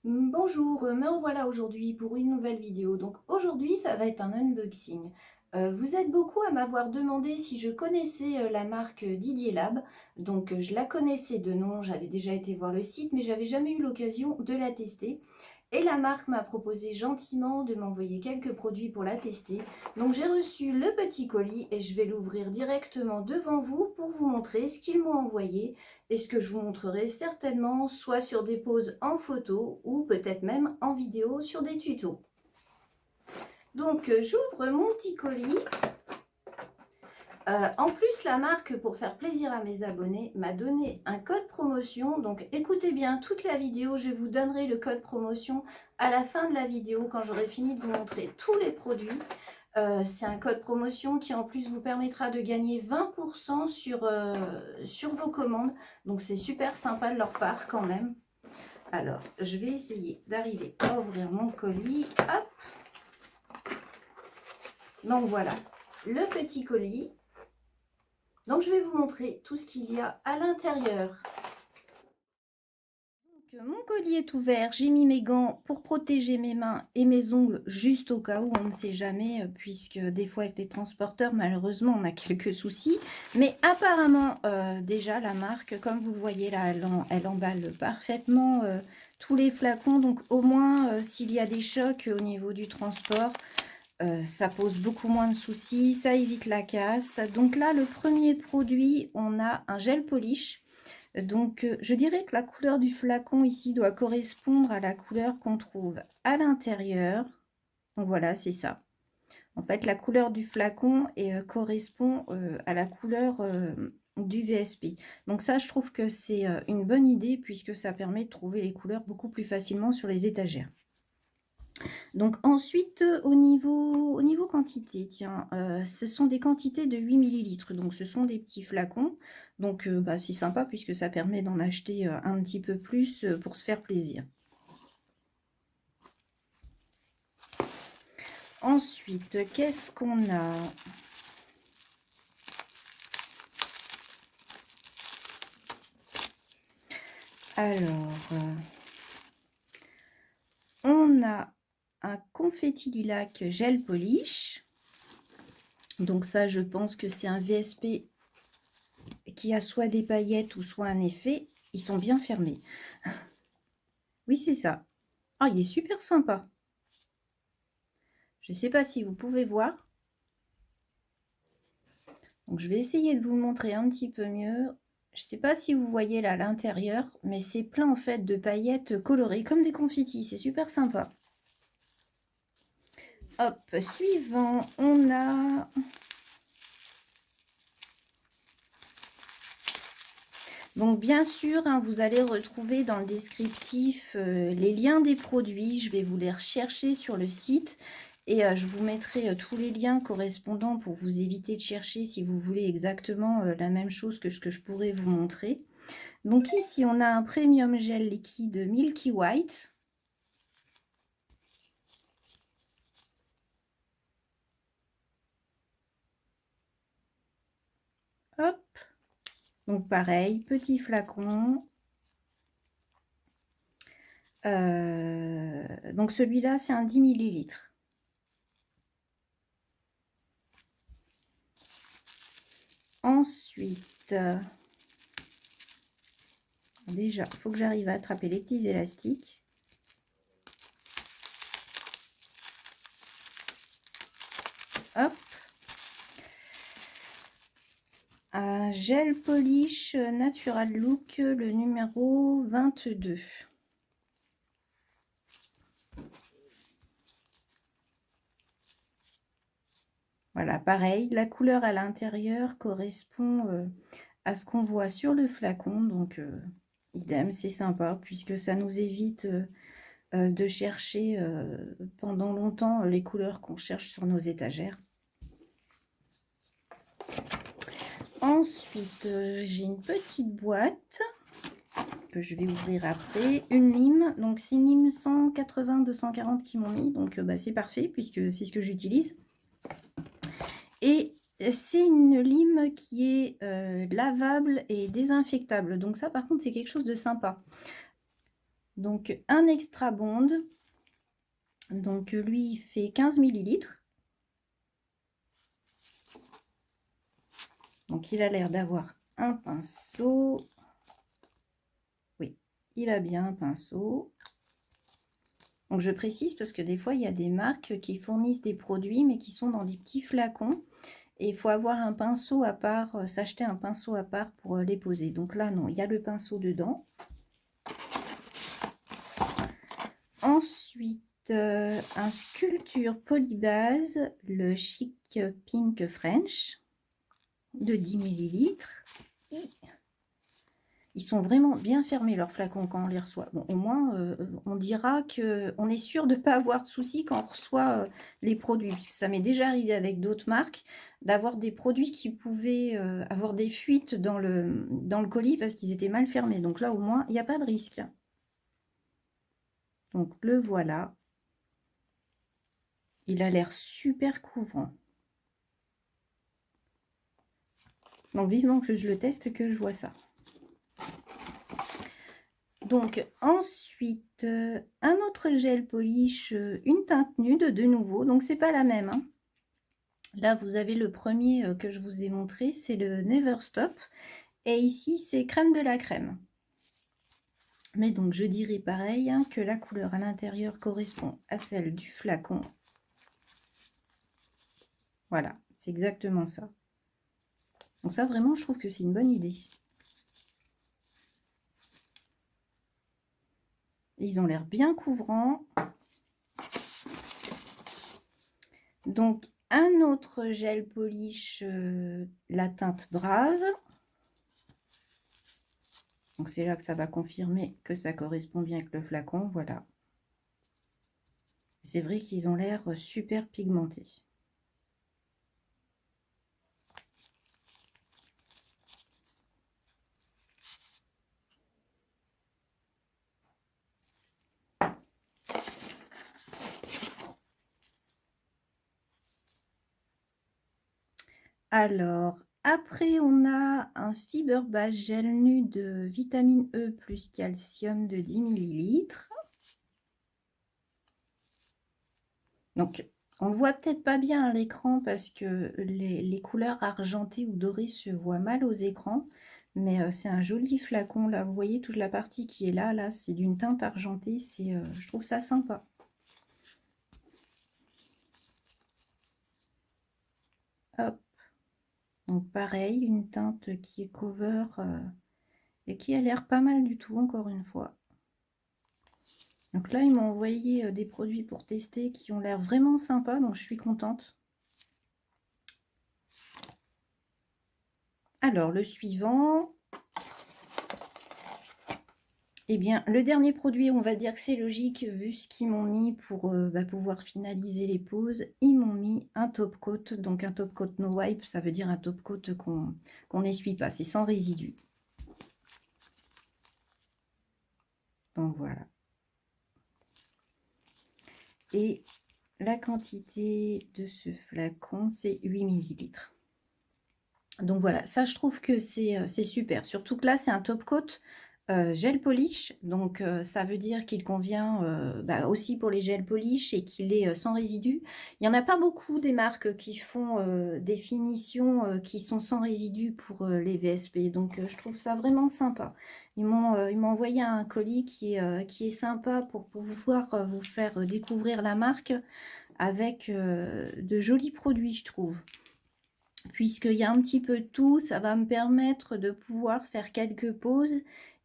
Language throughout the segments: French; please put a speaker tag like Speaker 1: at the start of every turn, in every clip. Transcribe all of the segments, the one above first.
Speaker 1: Bonjour, me revoilà aujourd'hui pour une nouvelle vidéo. Donc aujourd'hui, ça va être un unboxing. Vous êtes beaucoup à m'avoir demandé si je connaissais la marque Didier Lab. Donc je la connaissais de nom, j'avais déjà été voir le site, mais j'avais jamais eu l'occasion de la tester. Et la marque m'a proposé gentiment de m'envoyer quelques produits pour la tester. Donc j'ai reçu le petit colis et je vais l'ouvrir directement devant vous pour vous montrer ce qu'ils m'ont envoyé et ce que je vous montrerai certainement soit sur des poses en photo ou peut-être même en vidéo sur des tutos. Donc j'ouvre mon petit colis. En plus, la marque, pour faire plaisir à mes abonnés, m'a donné un code promotion. Donc écoutez bien toute la vidéo, je vous donnerai le code promotion à la fin de la vidéo quand j'aurai fini de vous montrer tous les produits. C'est un code promotion qui en plus vous permettra de gagner 20% sur vos commandes. Donc c'est super sympa de leur part quand même. Alors, je vais essayer d'arriver à ouvrir mon colis. Hop. Donc voilà, le petit colis. Donc je vais vous montrer tout ce qu'il y a à l'intérieur. Mon colis est ouvert, j'ai mis mes gants pour protéger mes mains et mes ongles juste au cas où, on ne sait jamais, puisque des fois avec les transporteurs, malheureusement, on a quelques soucis. Mais apparemment, déjà, la marque, comme vous le voyez là, elle emballe parfaitement tous les flacons. Donc au moins, s'il y a des chocs au niveau du transport, ça pose beaucoup moins de soucis, ça évite la casse. Donc là, le premier produit, on a un gel polish. Donc, je dirais que la couleur du flacon ici doit correspondre à la couleur qu'on trouve à l'intérieur. Donc voilà, c'est ça. En fait, la couleur du flacon correspond à la couleur du VSP. Donc ça, je trouve que c'est une bonne idée puisque ça permet de trouver les couleurs beaucoup plus facilement sur les étagères. Donc ensuite, au niveau quantité, tiens, ce sont des quantités de 8 millilitres. Donc ce sont des petits flacons. Donc bah, c'est sympa puisque ça permet d'en acheter un petit peu plus pour se faire plaisir. Ensuite, qu'est-ce qu'on a? Alors, on a un confetti lilac gel polish. Donc ça, je pense que c'est un VSP qui a soit des paillettes ou soit un effet. Ils sont bien fermés. Oui, c'est ça. Ah, il est super sympa. Je ne sais pas si vous pouvez voir. Donc, je vais essayer de vous le montrer un petit peu mieux. Je ne sais pas si vous voyez là à l'intérieur, mais c'est plein en fait de paillettes colorées comme des confettis. C'est super sympa. Hop, suivant, on a... Donc bien sûr, hein, vous allez retrouver dans le descriptif les liens des produits. Je vais vous les rechercher sur le site et je vous mettrai tous les liens correspondants pour vous éviter de chercher si vous voulez exactement la même chose que ce que je pourrais vous montrer. Donc ici, on a un premium gel liquide Milky White. Hop. Donc pareil, petit flacon. Donc celui-là, c'est un 10 millilitres. Ensuite, déjà, il faut que j'arrive à attraper les petits élastiques. Hop. Un gel polish Natural Look, le numéro 22. Voilà, pareil, la couleur à l'intérieur correspond à ce qu'on voit sur le flacon. Donc, idem, c'est sympa puisque ça nous évite de chercher pendant longtemps les couleurs qu'on cherche sur nos étagères. Ensuite, j'ai une petite boîte que je vais ouvrir après. Une lime, donc c'est une lime 180-240 qui m'ont mis, donc bah, c'est parfait puisque c'est ce que j'utilise. Et c'est une lime qui est lavable et désinfectable. Donc ça, par contre, c'est quelque chose de sympa. Donc un extra bond. Donc lui, il fait 15 millilitres. Donc il a l'air d'avoir un pinceau. Oui, il a bien un pinceau. Donc je précise parce que des fois, il y a des marques qui fournissent des produits, mais qui sont dans des petits flacons. Et il faut avoir un pinceau à part, s'acheter un pinceau à part pour les poser. Donc là, non, il y a le pinceau dedans. Ensuite, un sculpture polybase, le Chic Pink French de 10 millilitres. Ils sont vraiment bien fermés, leurs flacons, quand on les reçoit. Bon, au moins, on dira qu'on est sûr de ne pas avoir de soucis quand on reçoit les produits. Parce que ça m'est déjà arrivé avec d'autres marques, d'avoir des produits qui pouvaient avoir des fuites dans le colis parce qu'ils étaient mal fermés. Donc là, au moins, il n'y a pas de risque. Donc, le voilà. Il a l'air super couvrant. Donc, vivement que je le teste, que je vois ça. Donc ensuite, un autre gel polish, une teinte nude de nouveau. Donc c'est pas la même, hein. Là, vous avez le premier que je vous ai montré, c'est le Never Stop. Et ici, c'est crème de la crème. Mais donc, je dirais pareil, hein, que la couleur à l'intérieur correspond à celle du flacon. Voilà, c'est exactement ça. Donc ça, vraiment, je trouve que c'est une bonne idée. Ils ont l'air bien couvrants. Donc, un autre gel polish, la teinte Brave. Donc, c'est là que ça va confirmer que ça correspond bien avec le flacon. Voilà. C'est vrai qu'ils ont l'air super pigmentés. Alors, après, on a un Fiber Base Gel Nu de vitamine E plus calcium de 10 millilitres. Donc, on le voit peut-être pas bien à l'écran parce que les couleurs argentées ou dorées se voient mal aux écrans. Mais c'est un joli flacon, là. Vous voyez toute la partie qui est là, c'est d'une teinte argentée. Je trouve ça sympa. Hop. Donc pareil, une teinte qui est cover et qui a l'air pas mal du tout, encore une fois. Donc là, ils m'ont envoyé des produits pour tester qui ont l'air vraiment sympas, donc je suis contente. Alors, le suivant, eh bien, le dernier produit, on va dire que c'est logique, vu ce qu'ils m'ont mis pour pouvoir finaliser les poses. Ils m'ont mis un top coat, donc un top coat no wipe, ça veut dire un top coat qu'on n'essuie pas, c'est sans résidus. Donc voilà. Et la quantité de ce flacon, c'est 8 millilitres. Donc voilà, ça je trouve que c'est super. Surtout que là, c'est un top coat gel polish. Donc ça veut dire qu'il convient aussi pour les gel polish et qu'il est sans résidus. Il n'y en a pas beaucoup des marques qui font des finitions qui sont sans résidus pour les VSP. Donc je trouve ça vraiment sympa. Ils m'ont envoyé un colis qui est sympa pour pouvoir vous faire découvrir la marque avec de jolis produits, je trouve. Puisqu'il y a un petit peu de tout, ça va me permettre de pouvoir faire quelques pauses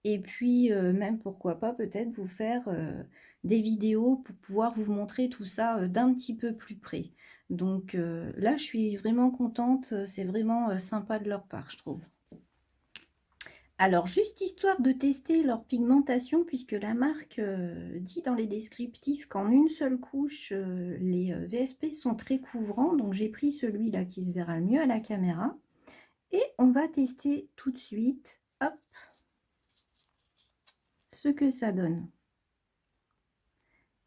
Speaker 1: et puis même pourquoi pas peut-être vous faire des vidéos pour pouvoir vous montrer tout ça d'un petit peu plus près. Donc là, je suis vraiment contente, c'est vraiment sympa de leur part, je trouve. Alors, juste histoire de tester leur pigmentation, puisque la marque dit dans les descriptifs qu'en une seule couche, les VSP sont très couvrants. Donc, j'ai pris celui-là qui se verra le mieux à la caméra. Et on va tester tout de suite, hop, ce que ça donne.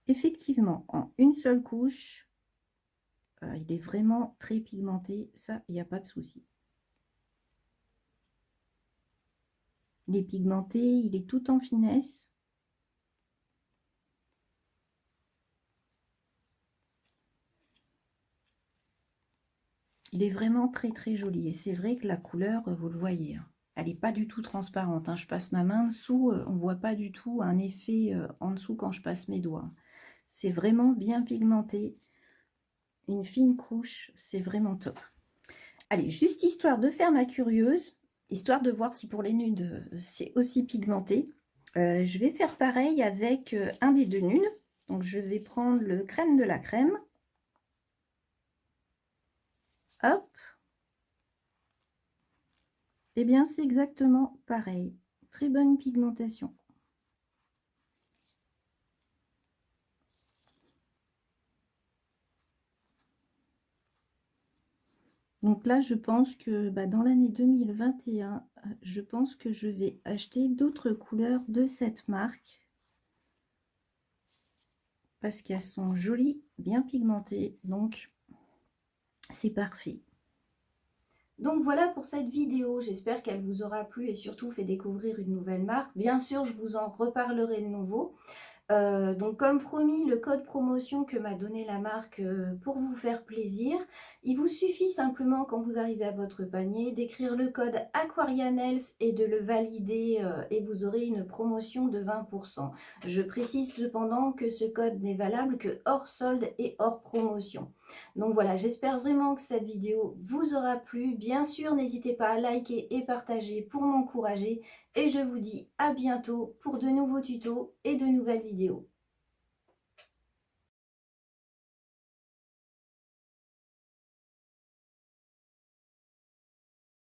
Speaker 1: Effectivement, en une seule couche, il est vraiment très pigmenté. Ça, il n'y a pas de souci. Il est pigmenté, il est tout en finesse. Il est vraiment très très joli et c'est vrai que la couleur, vous le voyez, hein, elle n'est pas du tout transparente, hein. Je passe ma main dessous, on ne voit pas du tout un effet en dessous quand je passe mes doigts. C'est vraiment bien pigmenté, une fine couche, c'est vraiment top. Allez, juste histoire de faire ma curieuse, histoire de voir si pour les nudes c'est aussi pigmenté, je vais faire pareil avec un des deux nudes. Donc je vais prendre le crème de la crème. Hop. Et bien c'est exactement pareil. Très bonne pigmentation. Donc là, je pense que dans l'année 2021, je pense que je vais acheter d'autres couleurs de cette marque parce qu'elles sont jolies, bien pigmentées, donc c'est parfait. Donc voilà pour cette vidéo, j'espère qu'elle vous aura plu et surtout fait découvrir une nouvelle marque. Bien sûr, je vous en reparlerai de nouveau. Donc comme promis, le code promotion que m'a donné la marque pour vous faire plaisir, il vous suffit simplement quand vous arrivez à votre panier d'écrire le code Aquarianels et de le valider et vous aurez une promotion de 20%. Je précise cependant que ce code n'est valable que hors solde et hors promotion. Donc voilà, j'espère vraiment que cette vidéo vous aura plu. Bien sûr, n'hésitez pas à liker et partager pour m'encourager. Et je vous dis à bientôt pour de nouveaux tutos et de nouvelles vidéos.